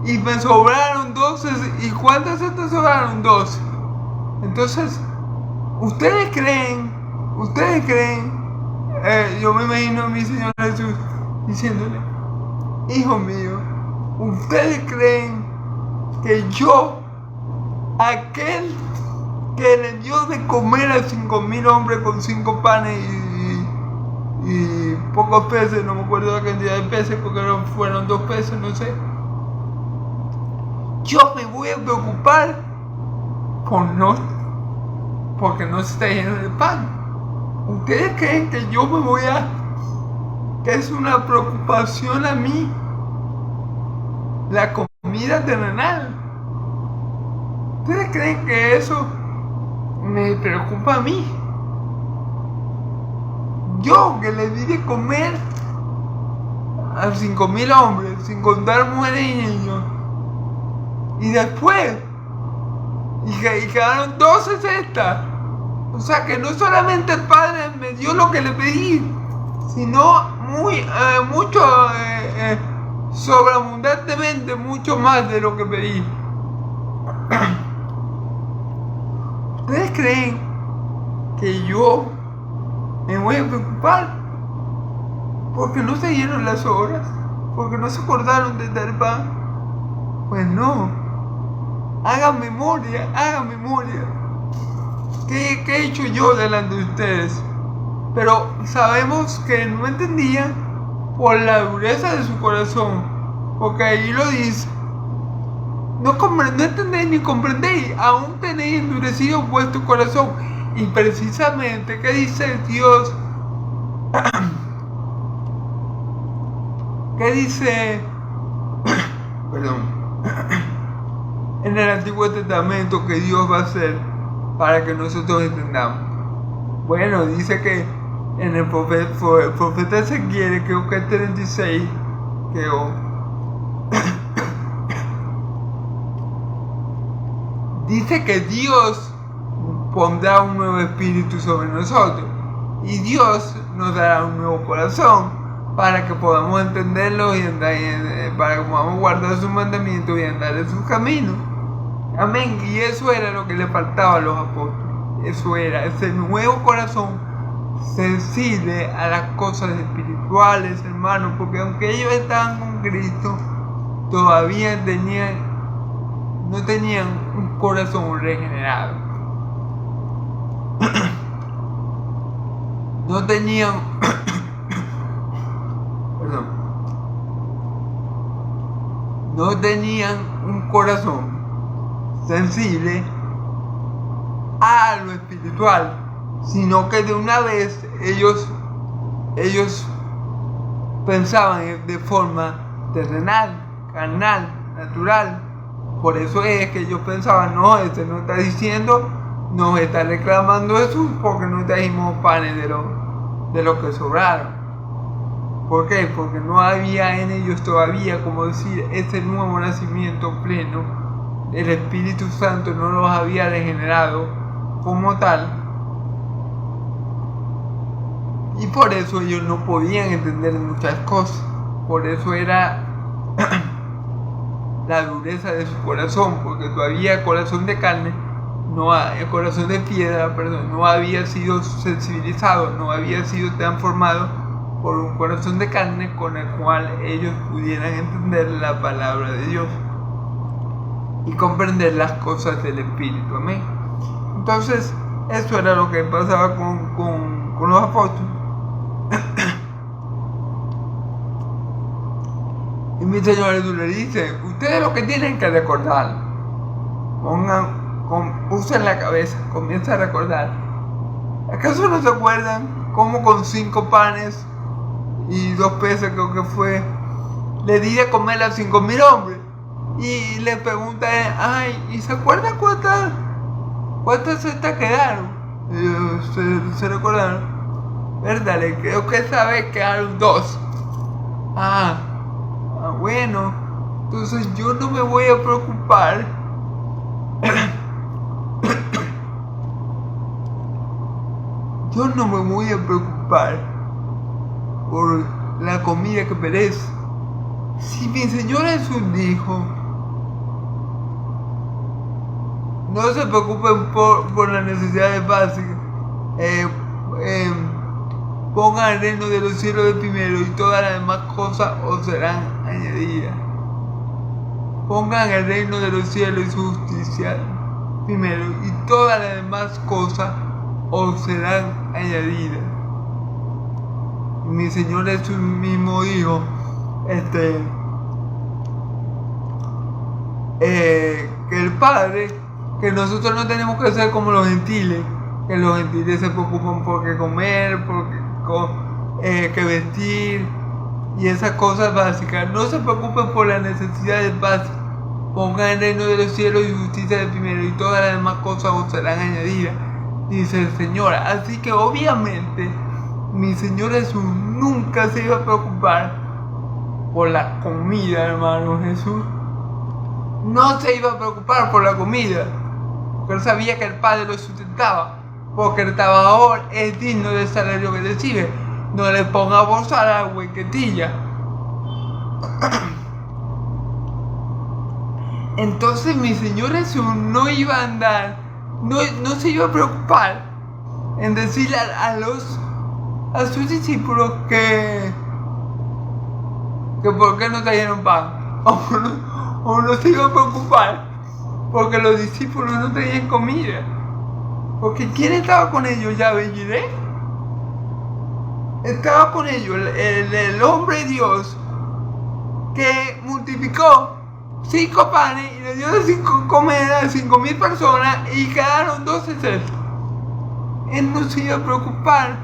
y me sobraron 12? ¿Y cuántas cestas sobraron? 12. Entonces, ¿ustedes creen? Yo me imagino a mi Señor Jesús diciéndole: hijo mío, ¿ustedes creen que yo, aquel que le dio de comer a 5.000 hombres con 5 panes y pocos peces, no me acuerdo la cantidad de peces porque fueron 2 peces, no sé, yo me voy a preocupar porque no se está lleno de pan? ¿Ustedes creen que yo que es una preocupación a mí la comida terrenal? ¿Ustedes creen que eso me preocupa a mí? Yo, que le di de comer a 5.000 hombres, sin contar mujeres y niños, y después y quedaron 12 cestas. O sea que no solamente el Padre me dio lo que le pedí, sino mucho, sobreabundantemente, mucho más de lo que pedí. ¿Ustedes creen que yo me voy a preocupar porque no se dieron las horas? ¿Porque no se acordaron de dar pan? Pues no. Hagan memoria. ¿Qué he hecho yo delante de ustedes? Pero sabemos que no entendían por la dureza de su corazón, porque ahí lo dice: no entendéis ni comprendéis, aún tenéis endurecido vuestro corazón. Y precisamente, ¿qué dice Dios? ¿Qué dice? Perdón. En el Antiguo Testamento, que Dios va a hacer para que nosotros entendamos. Bueno, dice que en el profeta Ezequiel, creo que es 36, dice que Dios pondrá un nuevo espíritu sobre nosotros y Dios nos dará un nuevo corazón para que podamos entenderlo y para que podamos guardar sus mandamientos y andar en sus caminos. Amén. Y eso era lo que le faltaba a los apóstoles. Eso era ese nuevo corazón sensible a las cosas espirituales, hermanos, porque aunque ellos estaban con Cristo, todavía no tenían un corazón regenerado. No tenían un corazón sensible a lo espiritual, sino que de una vez ellos pensaban de forma terrenal, carnal, natural. Por eso es que ellos pensaban: no, este no está diciendo, nos está reclamando Jesús porque no trajimos panes de lo que sobraron. ¿Por qué? Porque no había en ellos todavía, como decir, ese nuevo nacimiento pleno. El Espíritu Santo no los había regenerado como tal. Y por eso ellos no podían entender muchas cosas. Por eso era la dureza de su corazón, porque todavía el corazón de carne, el corazón de piedra, no había sido sensibilizado, no había sido transformado por un corazón de carne con el cual ellos pudieran entender la palabra de Dios y comprender las cosas del Espíritu. Amén. Entonces, eso era lo que pasaba con los apóstoles. Y mi Señor Jesús le dice: ustedes lo que tienen que recordar, usen la cabeza, comiencen a recordar. ¿Acaso no se acuerdan cómo con 5 panes y 2 pesos creo que fue, le di de comer a 5.000 hombres. Y le pregunta a él, ay, ¿y se acuerda cuántas cestas quedaron? ¿Se recordaron? ¿Verdad? Creo que esa vez quedaron 2. Bueno, entonces yo no me voy a preocupar. Yo no me voy a preocupar por la comida que perece. Si mi Señor Jesús dijo, no se preocupen por las necesidades básicas, pongan el reino de los cielos de primero y todas las demás cosas os serán añadidas. Pongan el reino de los cielos y su justicia primero y todas las demás cosas os serán añadidas. Y mi Señor Jesús mismo dijo, que el Padre, que nosotros no tenemos que ser como los gentiles, que los gentiles se preocupan por qué comer, que vestir y esas cosas básicas. No se preocupen por las necesidades básicas. Pongan el reino de los cielos y justicia de primero y todas las demás cosas os serán añadidas, dice el Señor. Así que obviamente mi Señor Jesús nunca se iba a preocupar por la comida, hermano. Jesús no se iba a preocupar por la comida, porque él sabía que el Padre lo sustentaba, porque el trabajador es digno del salario que recibe. No le ponga bolsa a la huequetilla. Entonces mi Señor Jesús no iba a andar, no se iba a preocupar en decirle a sus discípulos que por qué no trajeron pan, o no se iba a preocupar porque los discípulos no traían comida, porque ¿quién estaba con ellos? Yahvé Jireh estaba con ellos, el hombre Dios que multiplicó 5 panes y le dio de 5 comer a 5.000 personas y quedaron 12 cestas. Él no se iba a preocupar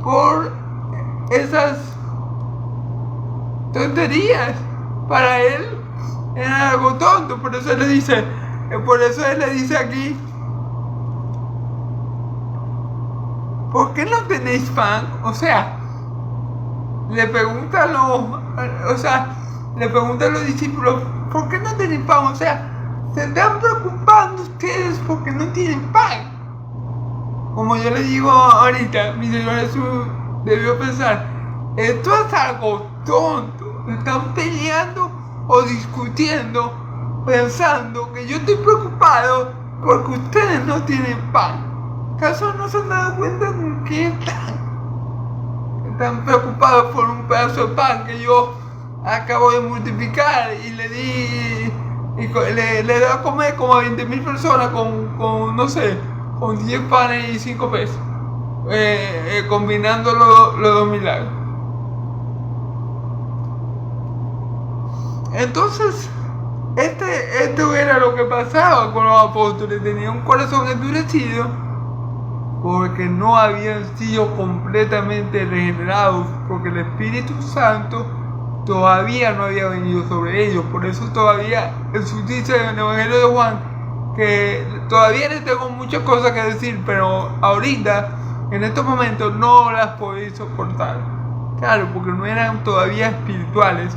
por esas tonterías. Para él era algo tonto. Por eso él le dice aquí, ¿por qué no tenéis pan? O sea, le pregunta a los discípulos, ¿por qué no tienen pan? O sea, se están preocupando ustedes porque no tienen pan. Como yo le digo ahorita, mi Señor Jesús debió pensar, esto es algo tonto. Están peleando o discutiendo, pensando que yo estoy preocupado porque ustedes no tienen pan. ¿Acaso no se han dado cuenta con qué están preocupados por un pedazo de pan que yo acabo de multiplicar y le di le da a comer como a 20.000 personas con no sé, con 10 panes y 5 pesos, combinando los 2 milagros? Entonces, esto era lo que pasaba con los apóstoles. Tenían un corazón endurecido porque no habían sido completamente regenerados, porque el Espíritu Santo todavía no había venido sobre ellos. Por eso todavía Jesús dice en el Evangelio de Juan que todavía les tengo muchas cosas que decir, pero ahorita, en estos momentos, no las podéis soportar. Claro, porque no eran todavía espirituales.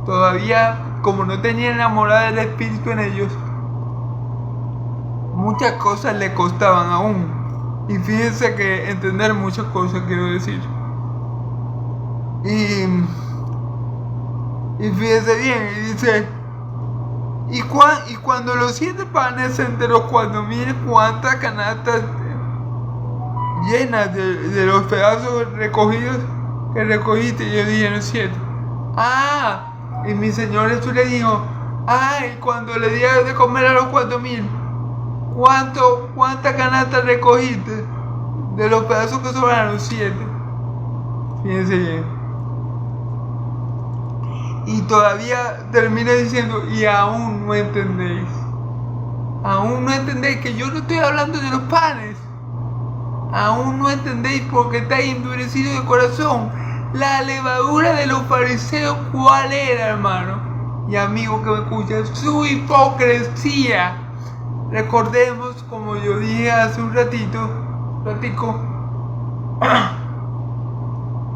Todavía, como no tenían la morada del Espíritu en ellos, muchas cosas le costaban aún. Y fíjense que entender muchas cosas quiero decir. Y fíjense bien, y dice, y cuando los 7 panes entre los 4.000, ¿cuántas canastas llenas de los pedazos recogidos que recogiste? Y yo dije, no, 7. Y mi Señor Jesús le dijo, y cuando le di de comer a los 4.000, ¿cuántas canastas recogiste de los pedazos que sobraron? 7. Fíjense bien. Y todavía termina diciendo, y aún no entendéis. Aún no entendéis que yo no estoy hablando de los panes. Aún no entendéis porque estáis endurecidos de corazón. La levadura de los fariseos, ¿cuál era, hermano? Y amigo que me escucha, su hipocresía. Recordemos, como yo dije hace un ratico,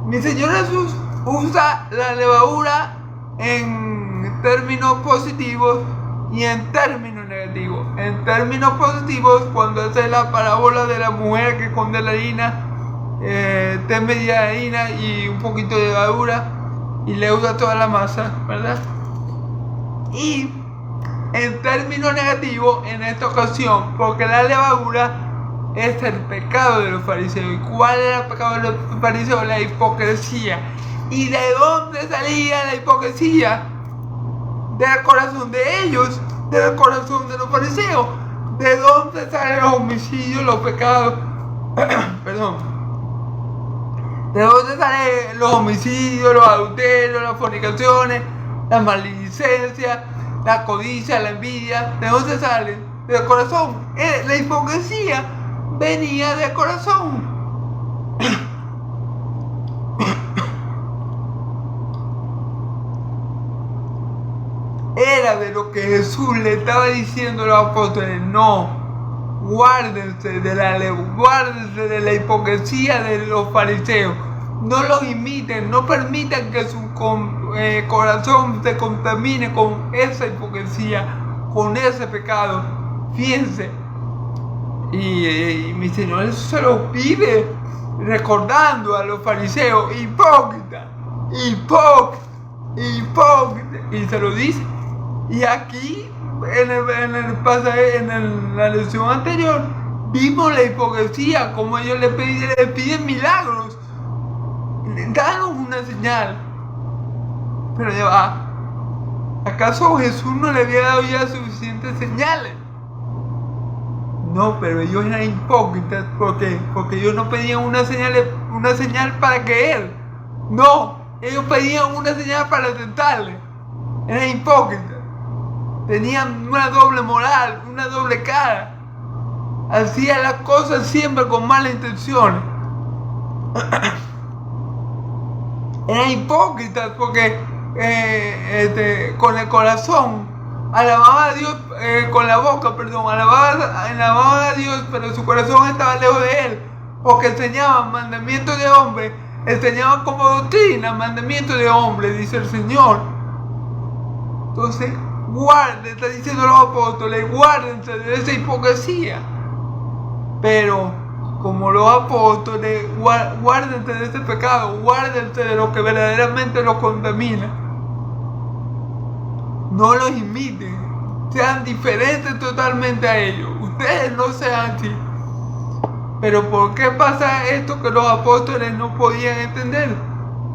mi Señor Jesús usa la levadura en términos positivos y en términos negativos. En términos positivos, cuando hace la parábola de la mujer que esconde la harina, media de harina y un poquito de levadura y le usa toda la masa, ¿verdad? Y en términos negativos en esta ocasión, porque la levadura es el pecado de los fariseos. ¿Y cuál era el pecado de los fariseos? La hipocresía. ¿Y de dónde salía la hipocresía? Del corazón de ellos, del corazón de los fariseos. ¿De dónde salen los homicidios, los pecados? Perdón. ¿De dónde salen los homicidios, los adulterios, las fornicaciones, las maledicencias, la codicia, la envidia? ¿De dónde salen? Del corazón. La hipocresía venía del corazón. Era de lo que Jesús le estaba diciendo a los apóstoles. No. Guárdense de la hipocresía de los fariseos. No los imiten, no permitan que su corazón se contamine con esa hipocresía, con ese pecado. Fíjense. Y mi Señor se los pide, recordando a los fariseos, hipócritas, y se lo dice. Y aquí, en el pasaje, en la lección anterior, vimos la hipocresía, como ellos le piden milagros. Danos una señal. Pero ya va. ¿Acaso Jesús no le había dado ya suficientes señales? No, pero ellos eran hipócritas. ¿Por qué? Porque ellos no pedían una señal para creer. No, ellos pedían una señal para tentarle. Eran hipócritas. Tenían una doble moral, una doble cara. Hacían las cosas siempre con malas intenciones. Eran hipócritas porque con el corazón alababan a Dios, con la boca, perdón, alababan a Dios, pero su corazón estaba lejos de él, porque enseñaban mandamientos de hombre, enseñaban como doctrina mandamientos de hombre, dice el Señor. Entonces, está diciendo los apóstoles, guárdense de esa hipocresía. Pero, como los apóstoles, guárdense de ese pecado, guárdense de lo que verdaderamente los contamina. No los imiten, sean diferentes totalmente a ellos. Ustedes no sean así. Pero ¿por qué pasa esto que los apóstoles no podían entender?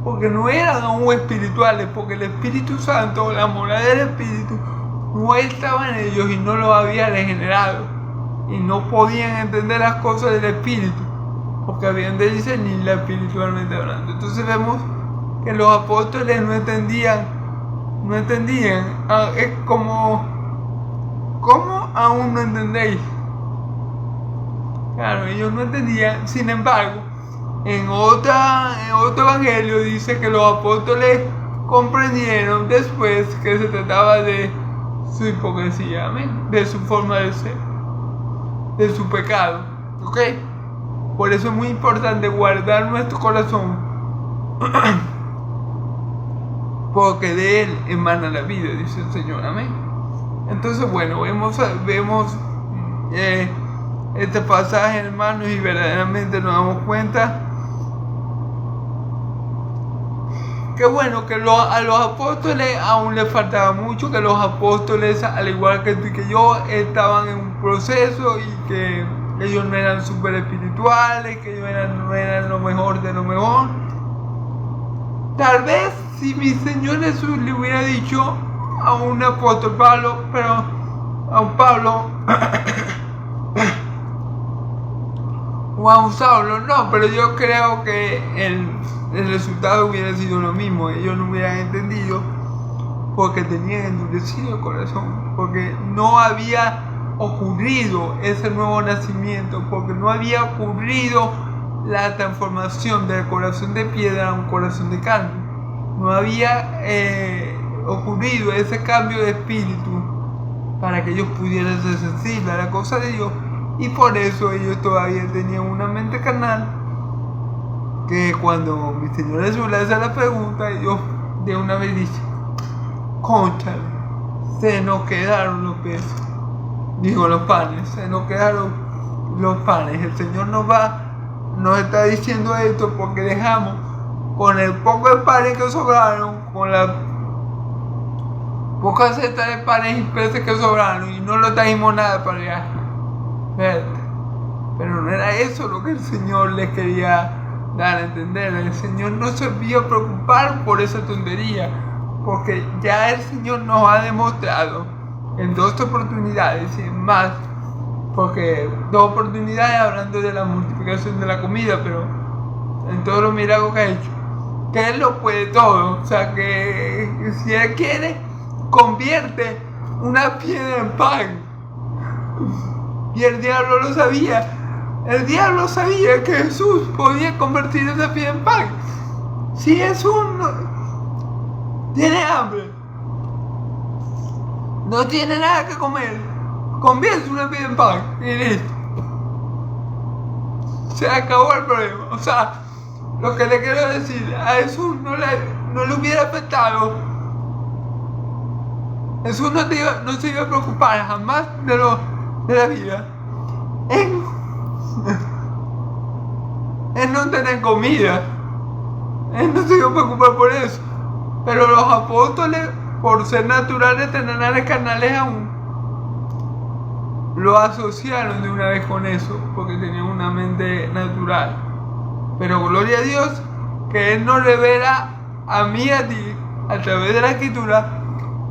Porque no eran aún espirituales, porque el Espíritu Santo, la moral del Espíritu, no estaba en ellos y no los había regenerado. Y no podían entender las cosas del Espíritu, porque habían de discernirla espiritualmente hablando. Entonces vemos que los apóstoles no entendían. Es como, ¿cómo aún no entendéis? Claro, ellos no entendían. Sin embargo, en otro evangelio dice que los apóstoles comprendieron después que se trataba de su hipocresía, amén, de su forma de ser, de su pecado, ¿ok? Por eso es muy importante guardar nuestro corazón, porque de él emana la vida, dice el Señor, amén. Entonces, bueno, vemos este pasaje, hermanos, y verdaderamente nos damos cuenta que bueno, que a los apóstoles aún les faltaba mucho, que los apóstoles, al igual que tú y que yo, estaban en un proceso y que ellos no eran súper espirituales, que ellos no eran lo mejor de lo mejor. Tal vez si mi Señor Jesús le hubiera dicho a un apóstol Pablo, pero a un Pablo o a un Saulo, no, pero yo creo que el resultado hubiera sido lo mismo. Ellos no hubieran entendido porque tenían endurecido el corazón, porque no había ocurrido ese nuevo nacimiento, porque no había ocurrido la transformación del corazón de piedra a un corazón de carne. No había ocurrido ese cambio de espíritu para que ellos pudieran ser sensibles a la cosa de Dios, y por eso ellos todavía tenían una mente carnal, que cuando mi Señor Jesús le hace la pregunta, ellos de una vez dicen: cónchale, se nos quedaron los peces, los panes, se nos quedaron los panes. El Señor nos está diciendo esto porque dejamos con el poco de panes que sobraron, con la poca cesta de panes y peces que sobraron, y no lo trajimos nada para allá. Pero no era eso lo que el Señor les quería dar a entender. El Señor no se vio preocupar por esa tontería, porque ya el Señor nos ha demostrado en 2 oportunidades y en más, porque 2 oportunidades hablando de la multiplicación de la comida, pero en todos los milagros que ha hecho, que Él lo puede todo. O sea, que si Él quiere, convierte una piedra en pan. Y el diablo lo sabía. El diablo sabía que Jesús podía convertir esa piedra en pan. Si Jesús tiene hambre, no tiene nada que comer, convierte una piedra en pan y listo. Se acabó el problema. O sea, lo que le quiero decir, a Jesús no le hubiera afectado. Jesús no se iba a preocupar jamás de la vida en no tener comida. Él no se iba a preocupar por eso. Pero los apóstoles, por ser naturales, tener carnales aún, lo asociaron de una vez con eso, porque tenían una mente natural. Pero gloria a Dios que Él nos revela a mí y a ti, a través de la Escritura,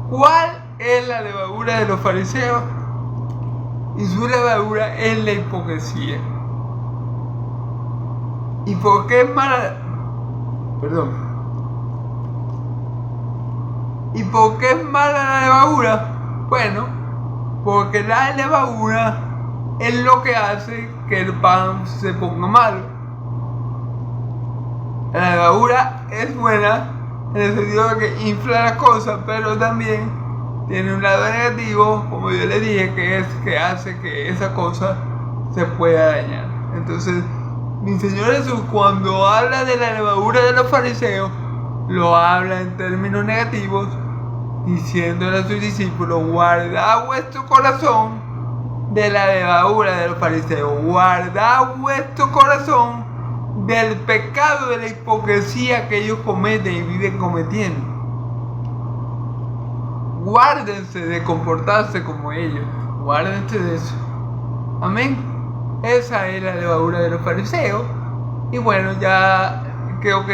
cuál es la levadura de los fariseos, y su levadura es la hipocresía. ¿Y por qué es mala? ¿Y por qué es mala la levadura? Bueno, porque la levadura es lo que hace que el pan se ponga malo. La levadura es buena en el sentido de que infla las cosas, pero también tiene un lado negativo, como yo le dije, que es que hace que esa cosa se pueda dañar. Entonces, mi Señor Jesús, cuando habla de la levadura de los fariseos, lo habla en términos negativos, diciéndole a sus discípulos: guardad vuestro corazón de la levadura de los fariseos, guardad vuestro corazón del pecado de la hipocresía que ellos cometen y viven cometiendo. Guárdense de comportarse como ellos, guárdense de eso. Amén. Esa es la levadura de los fariseos. Y bueno, ya quedó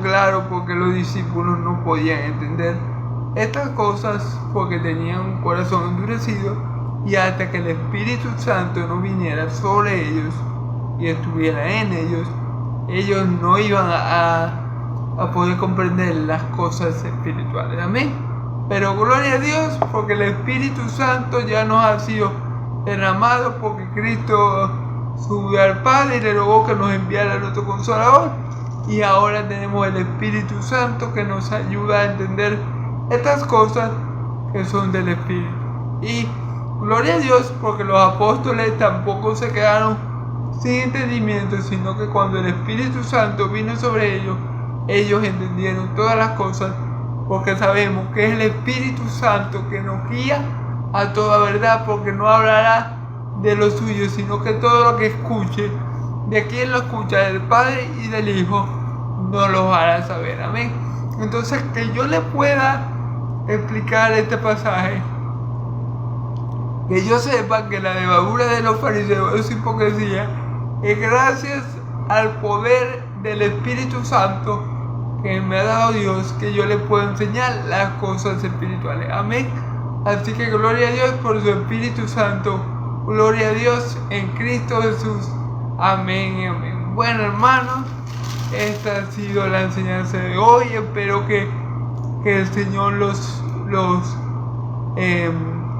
claro porque los discípulos no podían entender estas cosas, porque tenían un corazón endurecido, y hasta que el Espíritu Santo no viniera sobre ellos y estuviera en ellos, ellos no iban a poder comprender las cosas espirituales. Amén. Pero gloria a Dios, porque el Espíritu Santo ya nos ha sido derramado, porque Cristo subió al Padre y le rogó que nos enviara al otro Consolador, y ahora tenemos el Espíritu Santo que nos ayuda a entender estas cosas que son del Espíritu. Y gloria a Dios, porque los apóstoles tampoco se quedaron sin entendimiento, sino que cuando el Espíritu Santo vino sobre ellos, ellos entendieron todas las cosas, porque sabemos que es el Espíritu Santo que nos guía a toda verdad, porque no hablará de lo suyo, sino que todo lo que escuche, de quien lo escucha, del Padre y del Hijo, nos lo hará saber. Amén. Entonces, que yo le pueda explicar este pasaje, que yo sepa que la levadura de los fariseos es hipocresía, es gracias al poder del Espíritu Santo que me ha dado Dios, que yo le puedo enseñar las cosas espirituales. Amén. Así que gloria a Dios por su Espíritu Santo. Gloria a Dios en Cristo Jesús. Amén y amén. Bueno, hermanos, esta ha sido la enseñanza de hoy. Espero que el Señor los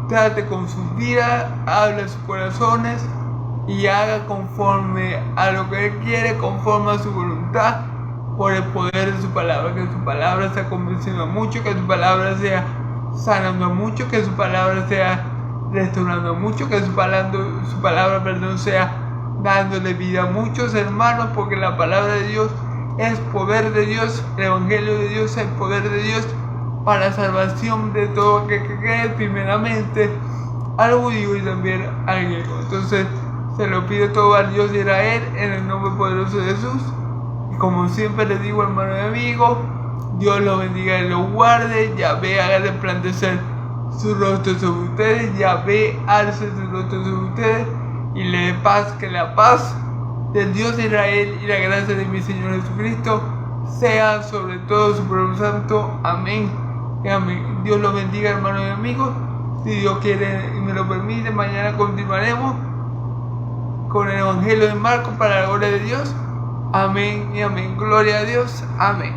trate con sus vidas, hable a sus corazones, y haga conforme a lo que Él quiere, conforme a su voluntad, por el poder de su palabra. Que su palabra sea convenciendo a muchos, que su palabra sea sanando a muchos, que su palabra sea restaurando a muchos, que su palabra sea dándole vida a muchos hermanos, porque la palabra de Dios es poder de Dios, el evangelio de Dios es poder de Dios para la salvación de todo aquel que cree, primeramente al judío y también al griego. Entonces se lo pido todo al Dios de Israel en el nombre poderoso de Jesús. Y como siempre les digo, hermano y amigo, Dios los bendiga y los guarde. Yahvé haga resplandecer su rostro sobre ustedes, Yahvé alce su rostro sobre ustedes y le dé paz. Que la paz del Dios de Israel y la gracia de mi Señor Jesucristo sea sobre todo su pueblo santo. Amén y amén. Dios los bendiga, hermanos y amigos. Si Dios quiere y me lo permite, mañana continuaremos con el Evangelio de Marcos para la gloria de Dios. Amén y amén. Gloria a Dios. Amén.